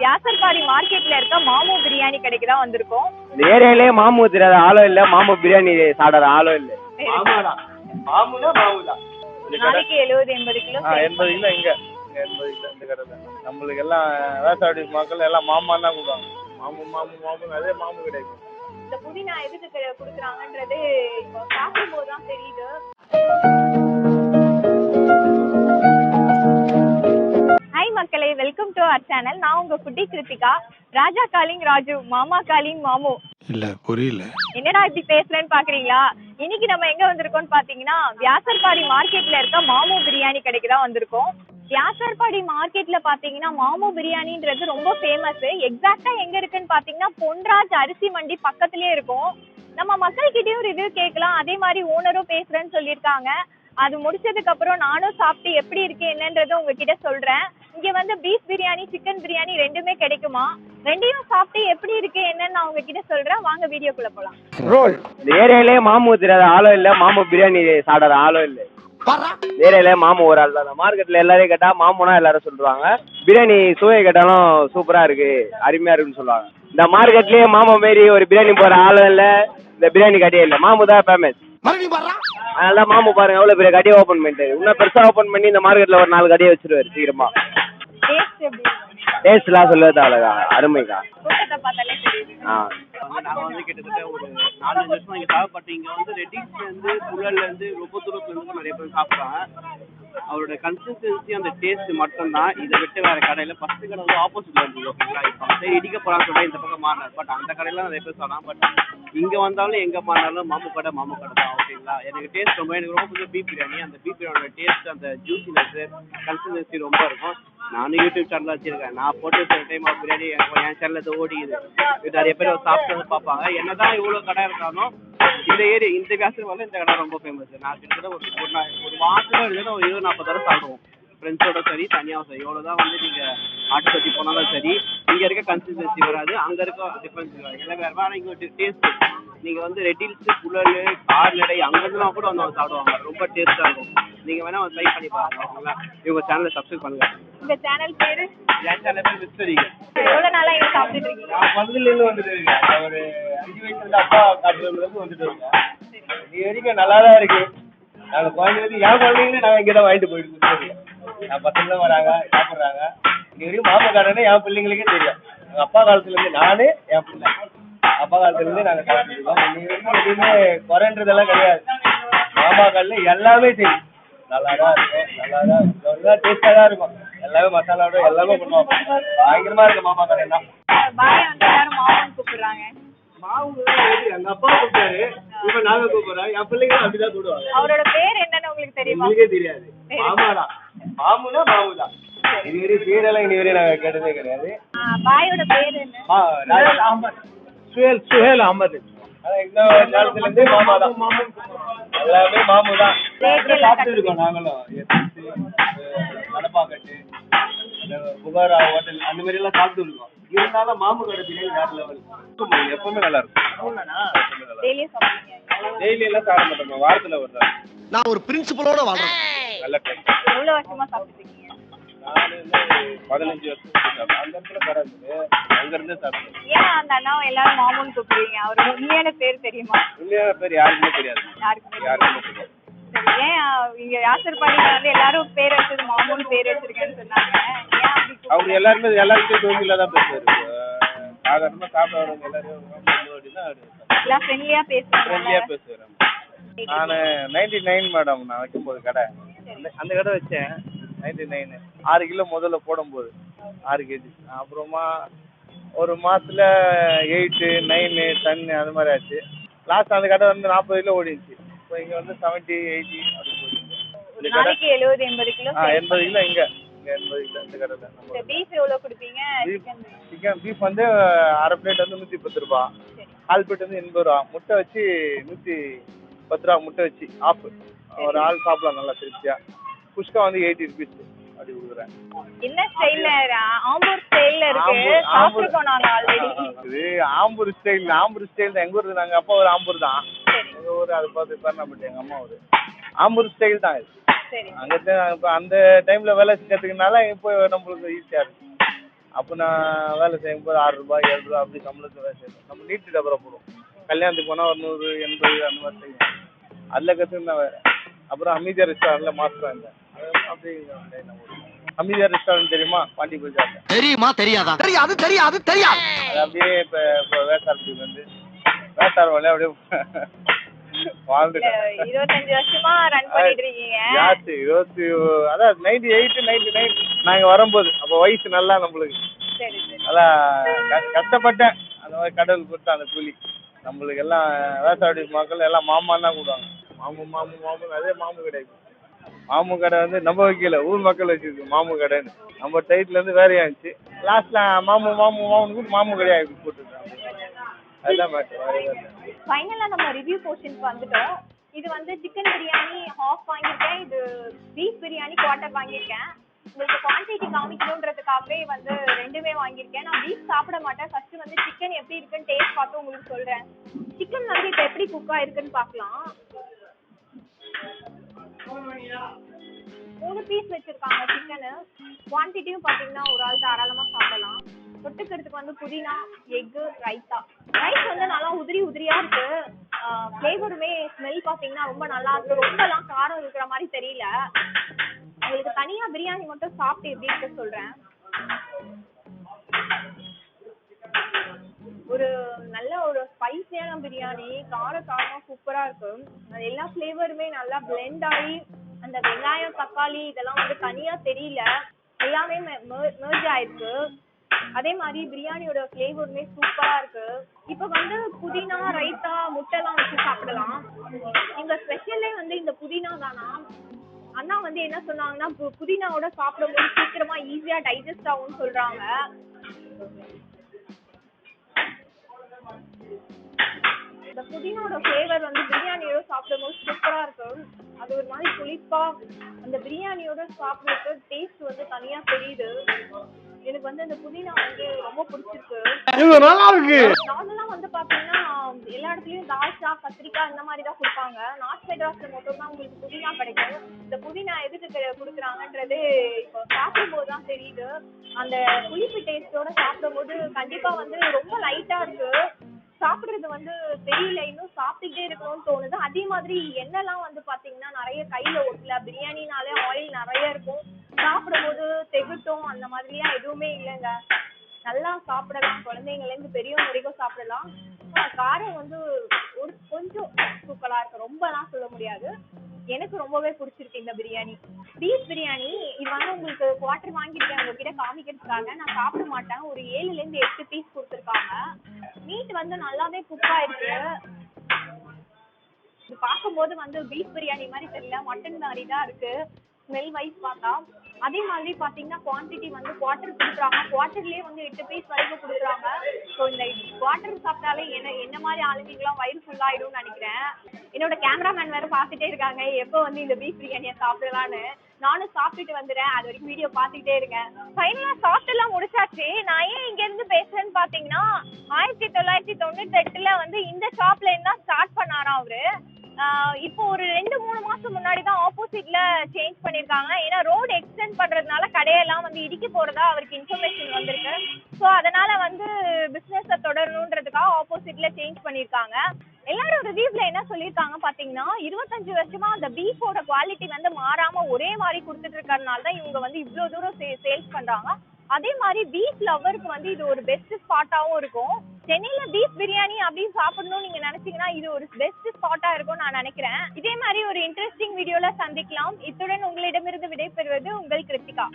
வியாசர்பாடி மார்க்கெட்ல இருக்க மாமு பிரியாணி கடைக்கு தான் வந்திருக்கோம். இந்த ஏரியாலே மாமு தெரியாத ஆளும் இல்ல, மாமு பிரியாணி சாப்பிடாத ஆளும் இல்ல. நாளைக்கு 70-80 கிலோ 80 கிலோ இங்க 80 கிலோ இந்த கடை தான். நம்மளுக்கு எல்லாம் விவசாய மக்கள் எல்லாம் மாமான்னு தான் கூப்பிடுவாங்க. மாமு அதே மாமு கிடையாது. இந்த புதினா எதுக்கு கொடுக்குறாங்கன்றது இப்போ சாப்பிடும்போது தான் தெரியுது. ஹாய் மக்களே, வெல்கம் டு அவர் சேனல். நான் உங்க ஃபுட்டி கிருத்திகா. ராஜா காலிங் ராஜு, மாமா காலிங் மாமு. இல்ல புரியல, என்னடா இப்படி பேசுறேன்னு பாக்குறீங்களா? இன்னைக்கு நம்ம எங்க வந்திருக்கோம்னு பாத்தீங்கன்னா வியாசர்பாடி மார்க்கெட்ல இருக்க மாமு பிரியாணி கடைக்கு தான் வந்திருக்கோம். வியாசர்பாடி மார்க்கெட்ல பாத்தீங்கன்னா மாமு பிரியாணின்றது ரொம்ப ஃபேமஸ். எக்ஸாக்டா எங்க இருக்குன்னு பாத்தீங்கன்னா பொன்ராஜ் அரிசி மண்டி பக்கத்துலயே இருக்கும். நம்ம மக்கள் கிட்டயும் ரிவ்யூ கேட்கலாம், அதே மாதிரி ஓனரும் பேசுறேன்னு சொல்லியிருக்காங்க. அது முடிச்சதுக்கு அப்புறம் நானும் சாப்பிட்டு எப்படி இருக்கு என்னன்றதை உங்ககிட்ட சொல்றேன். இங்க வந்து பீஃப் பிரியாணி, சிக்கன் பிரியாணி ரெண்டுமே கிடைக்குமா? ரெண்டையும் சாப்பிட்டு எப்படி இருக்கு என்னன்னு நான் உங்ககிட்ட சொல்றேன். வாங்க வீடியோக்குள்ள போலாம். இந்த ஏரியாலே மாமு தெரியாத ஆளும் இல்ல, மாமு பிரியாணி சாப்பிடாத ஆளும் இல்ல. ஏரியாலே மாமு ஒரு ஆள் தான். மார்க்கெட்ல எல்லாரையும் கேட்டா மாமுனா எல்லாரும் சொல்லுவாங்க. பிரியாணி சுவையை கேட்டாலும் சூப்பரா இருக்கு, அருமையா இருக்குன்னு சொல்லுவாங்க. இந்த மார்க்கெட்லயே மாமா மாரி ஒரு பிரியாணி போற ஆளும் இல்ல, இந்த பிரியாணி கடையே இல்ல. மாமு தான் ஃபேமஸ். அதனால மாமு பாருங்க எவ்வளவு பெரிய கடையை ஓபன் பண்ணிட்டு, இன்னும் பெருசா ஓபன் பண்ணி இந்த மார்க்கெட்ல ஒரு 4 கடையை வச்சிருவாரு சீக்கிரமா. டேஸ்ட் எப்படி இருக்கு? டேஸ்ட்லாம் சொல்லுறது அவ்வளோதா, அருமைக்கா. கூட்டத்தை பார்த்தாலே தெரியுது. நாங்கள் வந்து கிட்டத்தட்ட ஒரு 4-5 வருஷமா இங்கே சாப்பிட்டு இங்கே வந்து ரெட்டிஸ்லேருந்து புழல்லேருந்து ரொம்ப தூரத்துலேருந்து நிறைய பேர் சாப்பிட்றாங்க. அவரோட கன்சிஸ்டன்சி அந்த டேஸ்ட் மட்டும்தான். இதை விட்டு வேறு கடையில் ஃபஸ்ட்டு கடை வந்து ஆப்போசிட்டில் இருந்தது. ஓகேங்களா, இப்போ சரி இடிக்க போகிறான்னு சொல்லி இந்த பக்கம் மாறினார். பட் அந்த கடையில் நிறைய பேர் சொன்னாங்க. பட் இங்கே வந்தாலும் எங்கே மாறினாலும் மாமு கடை தான். ஓகேங்களா, எனக்கு டேஸ்ட் எனக்கு ரொம்ப பிடிச்ச பீஃப் பிரியாணி. அந்த பீஃப் பிரியாணியோட டேஸ்ட், அந்த ஜூசினஸ், கன்சிஸ்டன்சி ரொம்ப இருக்கும். நானும் யூடியூப் சேனல் வச்சிருக்கேன். நான் போட்டு சில டைம் பிரியாணி என் சேனலில் ஓடிக்குது. நிறைய பேர் சாப்பிட்டு பார்ப்பாங்க. என்னதான் இவ்வளோ கடை இருந்தாலும் இந்த ஏரியா, இந்த வியாசர்பாடியில் இந்த கடை ரொம்ப ஃபேமஸ். நான் கிட்டத்தட்ட ஒரு வாரத்தில் இல்லைன்னா ஒரு 20-40 தடவை சாப்பிடுவோம். ஃப்ரெண்ட்ஸோட சரி, தனியாகவும் சரி. எவ்வளோ தான் வந்து நீங்கள் ஆட்டு கட்டி போனாலும் சரி, இங்கே இருக்க கன்சிஸ்டன்சி வராது, அங்கே இருக்க டிஃப்ரென்ஸ் வராது. எல்லாம் வேறு. ஆனால் இங்கே டேஸ்ட்டு நீங்கள் வந்து ரெட்டில்ஸு, புழல், கார்நடை அங்கேருந்துலாம் கூட வந்து அவங்க சாப்பிடுவாங்க. ரொம்ப டேஸ்ட்டாக இருக்கும். நீங்கள் வேணால் ட்ரை பண்ணி பாருங்க. ஓகேங்களா, இவங்க சேனலை சப்ஸ்கிரைப் பண்ணுங்கள். இந்த சேனல் பேரு? என் சேனல் பேர் மிஸ்டரிங்க. எவ்வளோ நாளாக இங்கே சாப்பிட்டுட்டு இருக்கீங்க? நான் பந்துலேருந்து வந்துட்டு இருக்கேன். ஒரு 5 வயசுலேருந்து அப்பா காட்டுறதுலேருந்து வந்துட்டு இருக்கேன். இது வரைக்கும் நல்லா தான் இருக்கு. நாங்கள் குழந்தைங்களுக்கு என் குழந்தைங்களே நாங்கள் இங்கே தான் வாங்கிட்டு போயிட்டு இருக்கோம். என் பசங்களும் வராங்க, சாப்பிட்றாங்க. இது வரைக்கும் மாமா காரன்னு என் பிள்ளைங்களுக்கே தெரியும். எங்கள் அப்பா காலத்துலேருந்து நான் என் பிள்ளை அப்பா காலத்துலேருந்து நாங்கள் சாப்பிட்டுருக்கோம். இது வரைக்கும் எதுவுமே குறைன்றதெல்லாம் கிடையாது. மாமா காலில் எல்லாமே சரி நல்லா தான் இருக்கும். நல்லா டேஸ்ட்டாக தான் இருக்கும். எல்லாமே மசாலாவோட எல்லாமே பண்ணுவாங்க. பயங்கரமாக இருக்கு மாமா கடை எல்லாம். பாயை வந்து எல்லாரும் மாமான்னு கூப்பிடுறாங்க. மாவு எங்க அப்பா கூப்பிட்டாரு, இப்ப நாங்க கூப்பிடுறோம். என் பிள்ளைங்க அப்படிதான் கூப்பிடுவாங்க. அவரோட பேர் என்னன்னு உங்களுக்கு தெரியுமா? உங்களுக்கே தெரியாது. மாமாதான். மாமுனா மாமுதான். இதுவரை பேரெல்லாம் இதுவரை நாங்க கேட்டதே கிடையாது. பாயோட பேர் என்ன? சுஹேல் அஹமது. இந்த காலத்துல இருந்து மாமாதான். எல்லாமே மாமுதான். சாப்பிட்டு இருக்கோம் நாங்களும். கடப்பாக்கட்டு, புகாரா ஹோட்டல் அந்த மாதிரி எல்லாம் சாப்பிட்டு இருக்கோம். இருந்தாலும் மாமு கடை பிரியாணி வேற லெவல். எப்பவுமே நல்லா இருக்கும். டெய்லி எல்லாம் சாப்பிட மாட்டோம், வாரத்துல ஒரு நாள். நான் ஒரு பிரின்சிபலோட வாழ்றேன். நல்ல டேஸ்ட். எவ்வளவு வருஷமா சாப்பிட்டு இருக்கீங்க? நான் 15 வருஷம் சாப்பிட்டேன். அந்த இடத்துல கடை இருந்தது, அங்க இருந்து சாப்பிட்டேன். ஏன் அந்த அண்ணாவை எல்லாரும் மாமுன்னு கூப்பிடுறீங்க? அவரோட உண்மையான பேர் தெரியுமா? உண்மையான பேர் யாருக்குமே தெரியாது. யாருக்குமே தெரியாது. சரி, ஏன் இங்க வியாசர்பாடியில வந்து எல்லாரும் பேர் வச்சது மாமுன்னு பேர் வச்சிருக்கேன்னு சொன்னாங்க. ஏன் அப்படி? அவங்க எல்லாருமே டோமில தான் பேசுவாரு. சாதாரணமா சாப்பிட வரவங்க எல்லாரும் எல்லாம் ஃப்ரெண்ட்லியா பேசுவாரு. நான் 99 மேடம் நான் வைக்கும்போது கடை, அந்த கடை வச்சேன் 99. 6 கிலோ முதல்ல போடும்போது 6 கேஜி. அப்புறமா ஒரு மாசத்துல 8, 9, 10 அது மாதிரி ஆச்சு. லாஸ்ட் அந்த கடை வந்து 40 கிலோ ஓடிச்சு. இப்போ இங்க வந்து 70, 80 அப்படி போயிடுச்சு. நாளைக்கு 70-80 கிலோ 80 கிலோ இங்க 80 கிலோ இந்த கடை தான். பீஃப் எவ்வளவு கொடுப்பீங்க? சிக்கன் பீஃப் வந்து அரை பிளேட் வந்து 110 ரூபா, கால் பிளேட் வந்து 80 ரூபா, முட்டை வச்சு 110 ரூபா முட்டை வச்சு ஆஃப் ஒரு ஆள் சாப்பிடலாம் நல்லா திருப்தியா. குஷ்கா வந்து 80 ருபீஸ் அப்படி கொடுக்குறேன். என்ன ஸ்டைல்ல? ஆம்பூர் ஸ்டைல்ல இருக்கு. சாப்பிட்டுருக்கோம் நாங்க ஆல்ரெடி. இது ஆம்பூர் ஸ்டைல் தான். எங்க ஊருக்கு நாங்க அப்பா ஒரு ஆம்பூர் தான். எங்க ஊர் அதை பார்த்து பண்ணப்பட்டு எங்க அம்மா ஒரு ஆம்பூர் ஸ்டைல் தான் இது. அங்க அந்த டைம்ல வேலை செஞ்சதுக்குனால இப்போ நம்மளுக்கு ஈஸியா இருக்கு. அப்போ நான் வேலை செய்யும்போது ₹6 ₹7 அப்படி சம்பளத்தில் வேலை செய்யணும். நம்ம நீட்டு டபரா போடுவோம். கல்யாணத்துக்கு போனால் ஒரு 100 80 அந்த மாதிரி செய்வோம். அதில் கற்றுருந்தேன் வேறு. அப்புறம் ஹமீதியா ரெஸ்டாரண்ட்டில் மாஸ்டராக இருந்தேன். அப்படி ஹமீதியா ரெஸ்டாரண்ட் தெரியுமா? பாண்டி பஜார்ல. தெரியுமா தெரியாதா? தெரியாது தெரியாது தெரியாது. அது அப்படியே இப்போ வேட்டார்புடிக்கு வந்து வேட்டார் வழியா அப்படியே வாழ்ந்துட்டேன். 25 வருஷமா ரன் பண்ணிட்டு இருக்கீங்க. ஜாஸ்தி 98 99 நாங்கள் வரும்போது அப்போ வயசு நல்லா நம்மளுக்கு. சரி சரி. அதான் கஷ்டப்பட்டேன். அந்த மாதிரி கடவுள் கொடுத்த அந்த கூலி நம்மளுக்கு எல்லாம் வேசாடி மக்கள் எல்லாம் மாமான்னு தான் கூடுவாங்க. மாமு அதே மாமு கடை. மாமு கடை வந்து நம்ம வைக்கல, ஊர் மக்கள் வச்சிருக்கு மாமு கடைன்னு. நம்ம டைட்லேருந்து வேறையா இருந்துச்சு. லாஸ்ட்ல மாமுன்னு கூட மாமு கடையா போட்டுருக்காங்க. அதுதான் மேட்ரு. ஃபைனலா நம்ம ரிவ்யூ போர்ஷனுக்கு வந்துட்டோம். இது வந்து சிக்கன் பிரியாணி ஹாஃப் வாங்கியிருக்கேன், இது பீஃப் பிரியாணி குவார்ட்டர் வாங்கியிருக்கேன். உங்களுக்கு குவான்டிட்டி காமிக்கணுன்றதுக்காகவே வந்து ரெண்டுமே வாங்கியிருக்கேன். நான் பீஃப் சாப்பிட மாட்டேன். ஃபர்ஸ்ட் வந்து சிக்கன் எப்படி இருக்குன்னு டேஸ்ட் பார்த்து உங்களுக்கு சொல்றேன். சிக்கன் வந்து இப்போ எப்படி குக் ஆயிருக்குன்னு பார்க்கலாம். 3 பீஸ் வச்சிருக்காங்க சிக்கனு. குவான்டிட்டியும் பார்த்தீங்கன்னா ஒரு ஆள் தாராளமாக சாப்பிடலாம். தொட்டுக்கிறதுக்கு வந்து புதினா, எக்கு, ரைத்தா. ரைஸ் வந்து நல்லா உதிரியா இருக்கு. ஃப்ளேவருமே ஸ்மெல் பார்த்தீங்கன்னா ரொம்ப நல்லா இருக்கு. ரொம்பலாம் காரம் இருக்கிற மாதிரி தெரியல. உங்களுக்கு தனியா பிரியாணி மட்டும் சாப்பிட்டு எப்படி இருக்க சொல்றேன். ஒரு நல்ல ஒரு ஸ்பைசியான பிரியாணி, காரமா சூப்பரா இருக்கு. அது எல்லா ஃப்ளேவருமே நல்லா பிளெண்ட் ஆகி அந்த வெங்காயம் தக்காளி இதெல்லாம் வந்து தனியா தெரியல, எல்லாமே மெர்ஜ் ஆயிருக்கு. அதே மாதிரி பிரியாணியோட ஃப்ளேவருமே சூப்பரா இருக்கு. இப்போ வந்து புதினா, ரைத்தா, முட்டைலாம் வச்சு சாப்பிடலாம். எங்க ஸ்பெஷலே வந்து இந்த புதினா தானா. அண்ணா வந்து என்ன சொன்னாங்கன்னா புதினாவோட சாப்பிடும்போது சீக்கிரமா ஈஸியா டைஜஸ்ட் ஆகும்னு சொல்றாங்க. இந்த புதினாவோட ஃப்ளேவர் வந்து பிரியாணியோட சாப்பிடும்போது சூப்பரா இருக்கு. அது ஒரு மாதிரி புளிப்பா அந்த பிரியாணியோட சாப்பிடுறது டேஸ்ட் வந்து தனியா தெரியுது. எனக்கு வந்து அந்த புதினா வந்து ரொம்ப பிடிச்சிருக்கு. நார்மலா வந்து பாத்தீங்கன்னா எல்லா இடத்துலயும் தால்ச்சா, கத்திரிக்காய் இந்த மாதிரி தான் கொடுப்பாங்க. நார்த் மெட்ராஸ்ல மட்டும் தான் உங்களுக்கு புதினா கிடைக்கும். இந்த புதினா எதுக்கு கொடுக்குறாங்கன்றது இப்போ சாப்பிடும்போது தான் தெரியுது. அந்த புளிப்பு டேஸ்டோட சாப்பிடும்போது கண்டிப்பா வந்து ரொம்ப லைட்டா இருக்கு. சாப்பிடுறது வந்து தெரியல, இன்னும் சாப்பிட்டுட்டே இருக்கணும்னு தோணுது. அதே மாதிரி எண்ணெய்லாம் வந்து பாத்தீங்கன்னா நிறைய கையில ஒட்டல. பிரியாணினாலே ஆயில் நிறைய இருக்கும். சாப்பிடும்போது தெகுட்டும் அந்த மாதிரியா எதுவுமே இல்லைங்க. நல்லா சாப்பிடலாம், குழந்தைங்கள்ல இருந்து பெரியவங்க வரைக்கும் சாப்பிடலாம். காரம் வந்து ஒரு கொஞ்சம் சூப்பரா இருக்கு, ரொம்பலாம் சொல்ல முடியாது. எனக்கு ரொம்பவே பிடிச்சிருக்கு இந்த பிரியாணி. பீஃப் பிரியாணி இது வந்து உங்களுக்கு குவார்ட்டர் வாங்கியிருக்கேன் உங்ககிட்ட காமிக்கிறதுக்காக. நான் சாப்பிட மாட்டேன். ஒரு 7ல இருந்து 8 பீஸ் கொடுத்துருக்காங்க. மீட் வந்து நல்லாவே குக் ஆயிருக்கு. இது பார்க்கும்போது வந்து பீஃப் பிரியாணி மாதிரி தெரியல, மட்டன் மாதிரி தான் இருக்கு ஸ்மெல் வைஸ் பார்த்தா. அதே மாதிரி பார்த்தீங்கன்னா குவான்டிட்டி வந்து குவார்ட்டர் கொடுக்குறாங்க. குவார்ட்டர்லேயே வந்து 8 பீஸ் வரைக்கும் கொடுக்குறாங்க. ஸோ இந்த குவார்ட்டர் சாப்பிட்டாலே என்ன மாதிரி ஆளுங்களுக்குலாம் வயிறு ஃபுல்லாகிடும்னு நினைக்கிறேன். என்னோட கேமராமேன் வேறு பார்த்துட்டே இருக்காங்க எப்போ வந்து இந்த பீஃப் பிரியாணியை சாப்பிடலான்னு. நானும் சாப்பிட்டுட்டு வந்துடுறேன், அது வரைக்கும் வீடியோ பார்த்துக்கிட்டே இருங்க. ஃபைனலாக சாப்பிட்டுலாம் முடிச்சாச்சு. நான் ஏன் இங்கேருந்து பேசுகிறேன்னு பார்த்தீங்கன்னா 1998 வந்து இந்த ஷாப்ல இருந்தா ஸ்டார்ட் பண்ணாராம் அவரு. இப்போ ஒரு 2-3 மாசம் முன்னாடி தான் ஆப்போசிட்ல சேஞ்ச் பண்ணிருக்காங்க. ஏன்னா ரோடு எக்ஸ்டெண்ட் பண்றதுனால கடையெல்லாம் வந்து இடிக்க போறதா அவருக்கு இன்ஃபர்மேஷன் வந்திருக்கு. ஸோ அதனால வந்து பிசினஸை தொடரணுன்றதுக்காக ஆப்போசிட்ல சேஞ்ச் பண்ணிருக்காங்க. எல்லாரும் ரிவ்யூஸ்ல என்ன சொல்லியிருக்காங்க பாத்தீங்கன்னா 25 வருஷமா அந்த பீஃபோட குவாலிட்டி வந்து மாறாம ஒரே மாதிரி கொடுத்துட்டு இருக்கறதுனால தான் இவங்க வந்து இவ்வளவு தூரம் சேல்ஸ் பண்றாங்க. அதே மாதிரி பீஃப் லவருக்கு வந்து இது ஒரு பெஸ்ட் ஸ்பாட்டாவும் இருக்கும். சென்னையில பீஃப் பிரியாணி அப்படின்னு சாப்பிடணும்னு நீங்க நினைச்சீங்கன்னா இது ஒரு பெஸ்ட் ஸ்பாட்டா இருக்கும் நான் நினைக்கிறேன். இதே மாதிரி ஒரு இன்ட்ரெஸ்டிங் வீடியோல சந்திக்கலாம். இத்துடன் உங்களிடமிருந்து விடைபெறுவது உங்கள் கிருத்திகா.